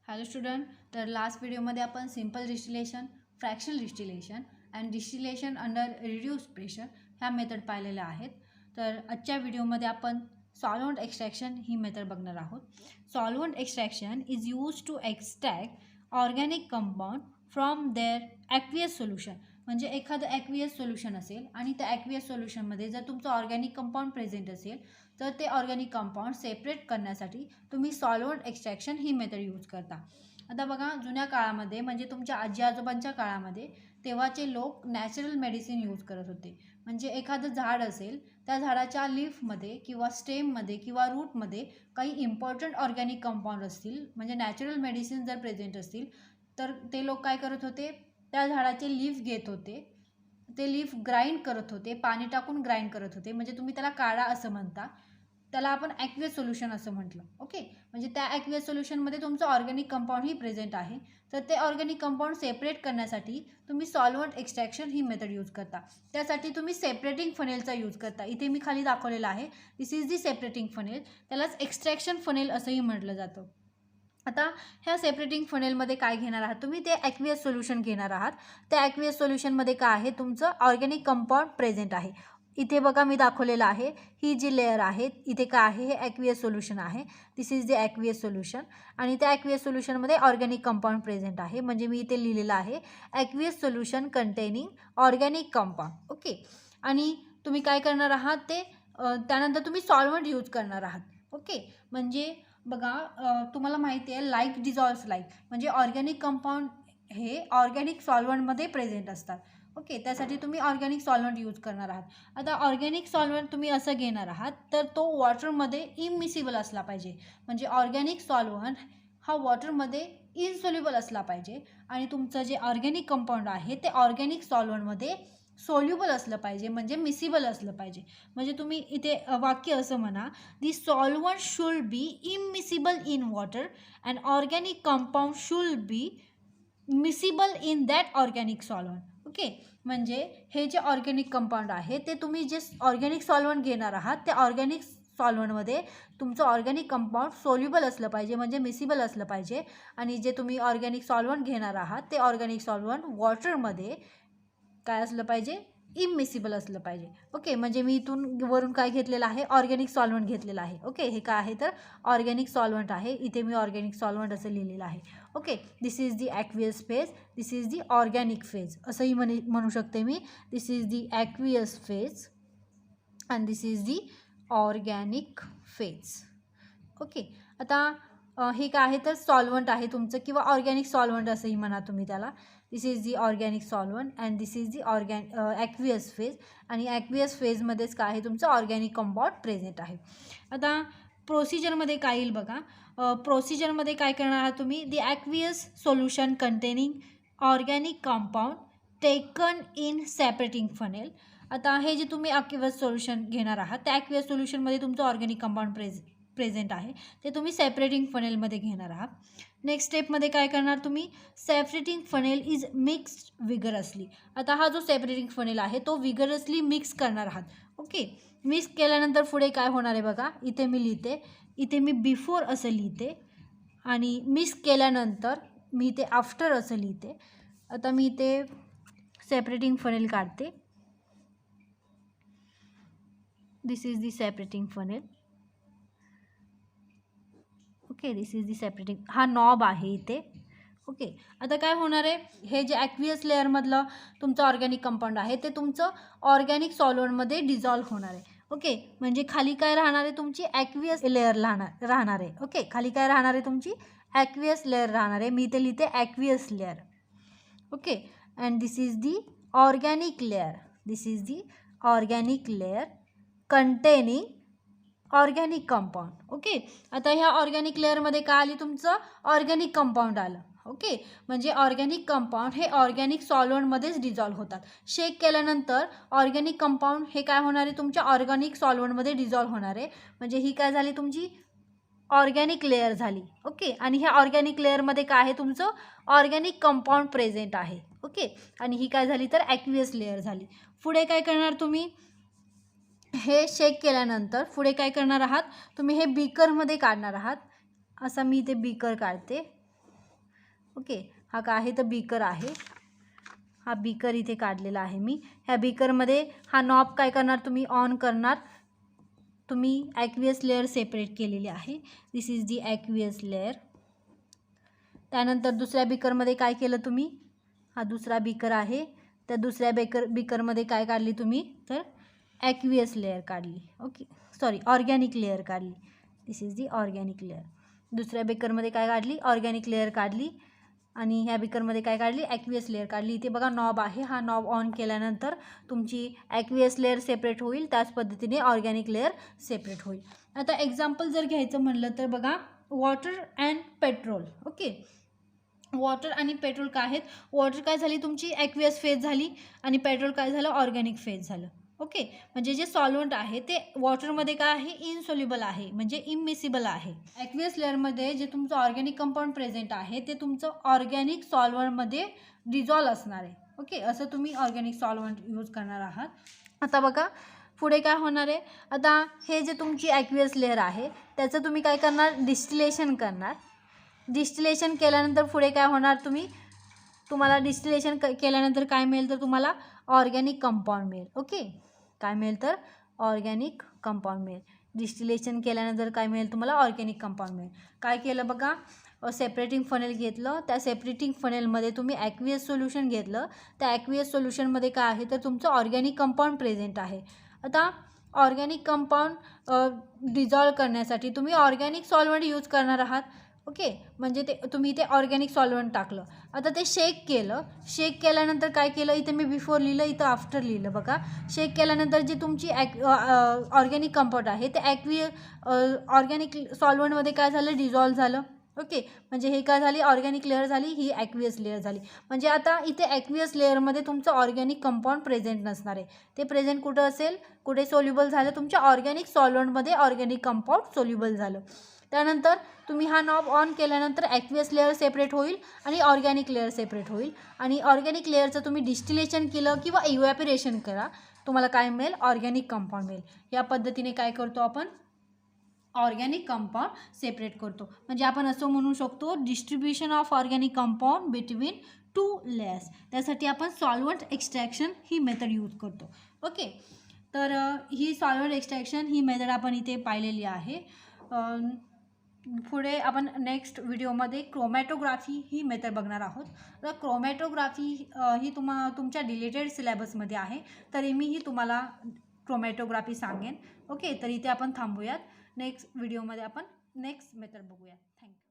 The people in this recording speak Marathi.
हॅलो स्टुडंट, तर लास्ट व्हिडिओमध्ये आपण simple distillation, fractional distillation and distillation under reduce pressure ह्या मेथड पाहिलेल्या आहेत. तर आजच्या व्हिडिओमध्ये आपण सॉल्व्हंट एक्स्ट्रॅक्शन ही मेथड बघणार आहोत. Solvent extraction is use to extract organic compound from their aqueous solution. म्हणजे एखादं ॲक्वियस सोल्युशन असेल आणि त्या ॲक्वियस सोल्युशनमध्ये जर तुमचं ऑर्गॅनिक कंपाऊंड प्रेझेंट असेल तर ते ऑर्गॅनिक कंपाऊंड सेपरेट करण्यासाठी तुम्ही सॉल्व्हंट एक्स्ट्रॅक्शन ही मेथड यूज करता. आता बघा, जुन्या काळामध्ये म्हणजे तुमच्या आजी आजोबांच्या काळामध्ये तेव्हाचे लोक नॅचरल मेडिसिन यूज करत होते. म्हणजे एखादं झाड असेल, त्या झाडाच्या लीफमध्ये किंवा स्टेममध्ये किंवा रूटमध्ये काही इम्पॉर्टंट ऑर्गॅनिक कंपाऊंड असतील, म्हणजे नॅचरल मेडिसिन जर प्रेझेंट असतील तर ते लोक काय करत होते, त्या झाडाचे लीफ घेत होते, ते लीफ ग्राइंड करत होते, पाणी टाकून ग्राइंड करत होते. म्हणजे तुम्ही त्याला काढा असं म्हणता, त्याला आपण ॲक्वियस सोल्युशन असं म्हटलं. ओके, म्हणजे त्या ॲक्वियस सोल्युशनमध्ये तुमचं ऑर्गॅनिक कंपाऊंड ही प्रेझेंट आहे. तर ते ऑर्गॅनिक कंपाऊंड सेपरेट करण्यासाठी तुम्ही सॉल्व्हंट एक्स्ट्रॅक्शन ही मेथड यूज करता. त्यासाठी तुम्ही सेपरेटिंग फनेलचा यूज करता. इथे मी खाली दाखवलेलं आहे, दिस इज दी सेपरेटिंग फनेल. त्यालाच एक्स्ट्रॅक्शन फनेल असंही म्हटलं जातं. आता ह्या सेपरेटिंग फनेलमध्ये काय घेणार आहात तुम्ही, ते ॲक्वियस सोल्युशन घेणार आहात. त्या ॲक्वियस सोल्युशनमध्ये काय आहे, तुमचं ऑर्गॅनिक कंपाऊंड प्रेझेंट आहे. इथे बघा मी दाखवलेलं आहे, ही जी लेअर आहे इथे काय आहे, हे ॲक्वियस सोल्युशन आहे. दिस इज द ॲक्वियस सोल्युशन. आणि त्या ॲक्वियस सोल्युशनमध्ये ऑर्गॅनिक कंपाऊंड प्रेझेंट आहे. म्हणजे मी इथे लिहिलेलं आहे aqueous solution containing organic compound. Okay, आणि तुम्ही काय करणार आहात ते त्यानंतर तुम्ही सॉल्व्हंट यूज करणार आहात. ओके, म्हणजे बघा, तुम्हाला माहिती आहे लाईक डिझॉल्व्स लाईक, म्हणजे ऑर्गॅनिक कंपाऊंड हे ऑर्गॅनिक सॉल्व्हंटमध्ये प्रेझेंट असतात. ओके, त्यासाठी तुम्ही ऑर्गॅनिक सॉल्व्हंट यूज करणार आहात. आता ऑर्गॅनिक सॉल्व्हंट तुम्ही असं घेणार आहात तर तो वॉटरमध्ये इमिसिबल असला पाहिजे. म्हणजे ऑर्गॅनिक सॉल्व्हंट हा वॉटरमध्ये इनसोल्युबल असला पाहिजे आणि तुमचं जे ऑर्गॅनिक कंपाऊंड आहे ते ऑर्गॅनिक सॉल्व्हंटमध्ये सोल्युबल असलं पाहिजे, म्हणजे मिसिबल असलं पाहिजे. म्हणजे तुम्ही इथे वाक्य असं म्हणा, the solvent should be immiscible in water and organic compound should be miscible in that organic solvent. Okay, म्हणजे हे जे ऑर्गॅनिक कंपाऊंड आहे ते तुम्ही जे ऑर्गॅनिक सॉल्व्हंट घेणार आहात त्या ऑर्गॅनिक सॉल्व्हंटमध्ये तुमचं ऑर्गॅनिक कंपाऊंड सोल्युबल असलं पाहिजे, म्हणजे मिसिबल असलं पाहिजे. आणि जे तुम्ही ऑर्गॅनिक सॉल्व्हंट घेणार आहात ते ऑर्गॅनिक सॉल्व्हंट वॉटरमध्ये काय असलं पाहिजे, इमिसिबल असलं पाहिजे. ओके, म्हणजे मी इथून वरून काय घेतलेलं आहे, ऑर्गॅनिक सॉल्व्हंट घेतलेलं आहे. ओके, हे काय आहे तर ऑर्गॅनिक सॉल्व्हंट आहे. इथे मी ऑर्गॅनिक सॉल्व्हंट असं लिहिलेलं आहे. Okay, this is the aqueous phase, this is the organic phase असंही म्हणू शकते मी. This is the aqueous phase and this is the organic phase. Okay, आता हे काय आहे तर सॉल्व्हंट आहे तुमचं, किंवा ऑर्गॅनिक सॉल्व्हंट असंही म्हणा तुम्ही त्याला. This is the organic solvent and this is the aqueous phase. आणि ॲक्वियस फेजमध्येच काय आहे, तुमचं ऑर्गॅनिक कंपाऊंड प्रेझेंट आहे. आता प्रोसिजरमध्ये काय येईल बघा, प्रोसिजरमध्ये काय करणार आहात तुम्ही, the aqueous solution containing organic compound taken in separating funnel. आता हे जे तुम्ही ॲक्वियस सोल्युशन घेणार आहात त्या ॲक्वियस सोल्युशनमध्ये तुमचं ऑर्गॅनिक कंपाऊंड प्रेझेंट आहे, ते तुम्ही सेपरेटिंग फनेलमध्ये घेणार आहात. नेक्स्ट स्टेपमध्ये काय करणार तुम्ही, separating funnel is mixed vigorously. आता हा जो सेपरेटिंग फनेल आहे तो विगरसली मिक्स करणार आहात. ओके, मिक्स केल्यानंतर पुढे काय होणार आहे बघा, इथे मी लिहिते, इथे मी बिफोर असं लिहिते आणि मिक्स केल्यानंतर मी इथे आफ्टर असं लिहिते. आता मी इथे सेपरेटिंग फनेल काढते. This is the separating funnel. Okay, this is the separating, हा नॉब आहे इथे. ओके, आता काय होणार आहे, हे जे ॲक्वियस लेअरमधलं तुमचं ऑर्गॅनिक कंपाऊंड आहे ते तुमचं ऑर्गॅनिक सॉल्व्हंटमध्ये डिझॉल्व्ह होणार आहे. ओके, म्हणजे खाली काय राहणार आहे, तुमची ॲक्वियस लेअर राहणार आहे. ओके, खाली काय राहणार आहे, तुमची ॲक्वियस लेअर राहणार आहे. मी इथे लिहिते aqueous layer. Okay, and this is the organic layer, this is the organic layer containing organic compound. Okay, आता ह्या ऑर्गॅनिक लेअरमध्ये काय आली, तुमचं ऑर्गॅनिक कंपाऊंड आलं. ओके, म्हणजे ऑर्गॅनिक कंपाऊंड हे ऑर्गॅनिक सॉल्व्हंटमध्येच डिझॉल्व्ह होतात. शेक केल्यानंतर ऑर्गॅनिक कंपाऊंड हे काय होणार आहे, तुमच्या ऑर्गॅनिक सॉल्व्हंटमध्ये डिझॉल्व्ह होणार आहे. म्हणजे ही काय झाली, तुमची ऑर्गॅनिक लेअर झाली. ओके, आणि ह्या ऑर्गॅनिक लेअरमध्ये काय आहे, तुमचं ऑर्गॅनिक कंपाऊंड प्रेझेंट आहे. ओके, आणि ही काय झाली तर ॲक्वियस लेअर झाली. पुढे काय करणार तुम्ही, हे शेक केल्यानंतर पुढे काय करणार आहात तुम्ही, हे बीकरमध्ये काढणार आहात. असं मी इथे बीकर काढते. ओके, हा काय आहे तर बीकर आहे. हा बीकर इथे काढलेला आहे मी. ह्या बीकरमध्ये हा नॉब काय करणार तुम्ही ऑन करणार. तुम्ही ॲक्वियस लेअर सेपरेट केलेली आहे. दिस इज दी ॲक्वियस लेअर. त्यानंतर दुसऱ्या बीकरमध्ये काय केलं तुम्ही, हा दुसरा बीकर आहे. त्या दुसऱ्या बीकरमध्ये काय काढली तुम्ही तर ॲक्वियस लेअर काढली. ओके, सॉरी ऑर्गॅनिक लेअर काढली. दिस इज दी ऑर्गॅनिक लेअर. दुसऱ्या बीकरमध्ये काय काढली, ऑर्गॅनिक लेअर काढली. आणि ह्या बीकरमध्ये काय काढली, ॲक्वियस लेअर काढली. इथे बघा नॉब आहे. हा नॉब ऑन केल्यानंतर तुमची ॲक्वियस लेअर सेपरेट होईल. त्याच पद्धतीने ऑर्गॅनिक लेअर सेपरेट होईल. आता एक्झाम्पल जर घ्यायचं म्हणलं तर बघा, water and petrol. Okay, water आणि पेट्रोल काय आहेत, वॉटर काय झाली तुमची ॲक्वियस फेज झाली आणि पेट्रोल काय झालं ऑर्गॅनिक फेज झालं. ओके, म्हणजे जे सॉल्वंट आहे ते वॉटरमध्ये काय आहे इनसोल्युबल आहे, म्हणजे इमिसिबल आहे. ॲक्वियस लेअरमध्ये जे तुमचं ऑर्गॅनिक कंपाऊंड प्रेझेंट आहे ते तुमचं ऑर्गॅनिक सॉल्वंटमध्ये डिझॉल्व असणार आहे. ओके, असं तुम्ही ऑर्गॅनिक सॉल्वंट यूज करणार आहात. आता बघा पुढे काय होणार आहे. आता हे जे तुमची ॲक्वियस लेअर आहे त्याचं तुम्ही काय करणार, डिस्टिलेशन करणार. डिस्टिलेशन केल्यानंतर पुढे काय होणार, तुम्हाला डिस्टिलेशन केल्यानंतर काय मिळेल तर तुम्हाला ऑर्गॅनिक कंपाऊंड मिळेल. ओके, काय मिळेल तर ऑर्गॅनिक कंपाऊंड मिळेल. डिस्टिलेशन केल्यानंतर काय मिळेल तुम्हाला ऑर्गॅनिक कंपाऊंड मिळेल. काय केलं बघा, सेपरेटिंग फनेल घेतलं. त्या सेपरेटिंग फनेलमध्ये तुम्ही ॲक्वियस सोल्युशन घेतलं. त्या ॲक्वियस सोल्युशनमध्ये काय आहे तर तुमचं ऑर्गॅनिक कंपाऊंड प्रेझेंट आहे. आता ऑर्गॅनिक कंपाऊंड डिझॉल्व करण्यासाठी तुम्ही ऑर्गॅनिक सॉल्वंट यूज करणार आहात. ओके, म्हणजे ते तुम्ही इथे ऑर्गॅनिक सॉल्वंट टाकलं. आता ते शेक केलं. शेक केल्यानंतर काय केलं, इथे मी बिफोर लिहिलं, इथं आफ्टर लिहिलं. बघा, शेक केल्यानंतर जे तुमची ऑर्गॅनिक कंपाऊंड आहे ते ऑर्गॅनिक सॉल्वंटमध्ये काय झालं डिझॉल्व झालं. ओके, म्हणजे हे काय झाली ऑर्गॅनिक लेअर झाली, ही ॲक्वियस लेअर झाली. म्हणजे आता इथे ॲक्वियस लेअरमध्ये तुमचं ऑर्गॅनिक कंपाऊंड प्रेझेंट नसणार आहे. ते प्रेझेंट कुठं असेल, कुठे सोल्युबल झालं तुमच्या ऑर्गॅनिक सॉल्वंटमध्ये ऑर्गॅनिक कंपाऊंड सोल्युबल झालं. त्यानंतर तुम्ही हा नॉब ऑन केल्यानंतर ॲक्वियस लेअर सेपरेट होईल आणि ऑर्गॅनिक लेअर सेपरेट होईल. आणि ऑर्गॅनिक लेअरचं तुम्ही डिस्टिलेशन केलं किंवा इव्हॅपोरेशन करा, तुम्हाला काय मिळेल ऑर्गॅनिक कंपाऊंड मिळेल. या पद्धतीने काय करतो आपण ऑर्गॅनिक कंपाऊंड सेपरेट करतो. म्हणजे आपण असं म्हणू शकतो distribution of organic compound between two layers. त्यासाठी आपण सॉल्वंट एक्स्ट्रॅक्शन ही मेथड यूज करतो. ओके, तर ही सॉल्वंट एक्स्ट्रॅक्शन ही मेथड आपण इथे पाहिलेली आहे. पुढे आपण नेक्स्ट व्हिडिओमध्ये क्रोमॅटोग्राफी ही मेथड बघणार आहोत. तर क्रोमॅटोग्राफी ही तुमच्या डिलेटेड सिलेबसमध्ये आहे, तरी मीही तुम्हाला क्रोमॅटोग्राफी सांगेन. ओके, तर इथे आपण थांबूयात. नेक्स्ट व्हिडिओमध्ये आपण नेक्स्ट मेथड बघूया. थँक्यू.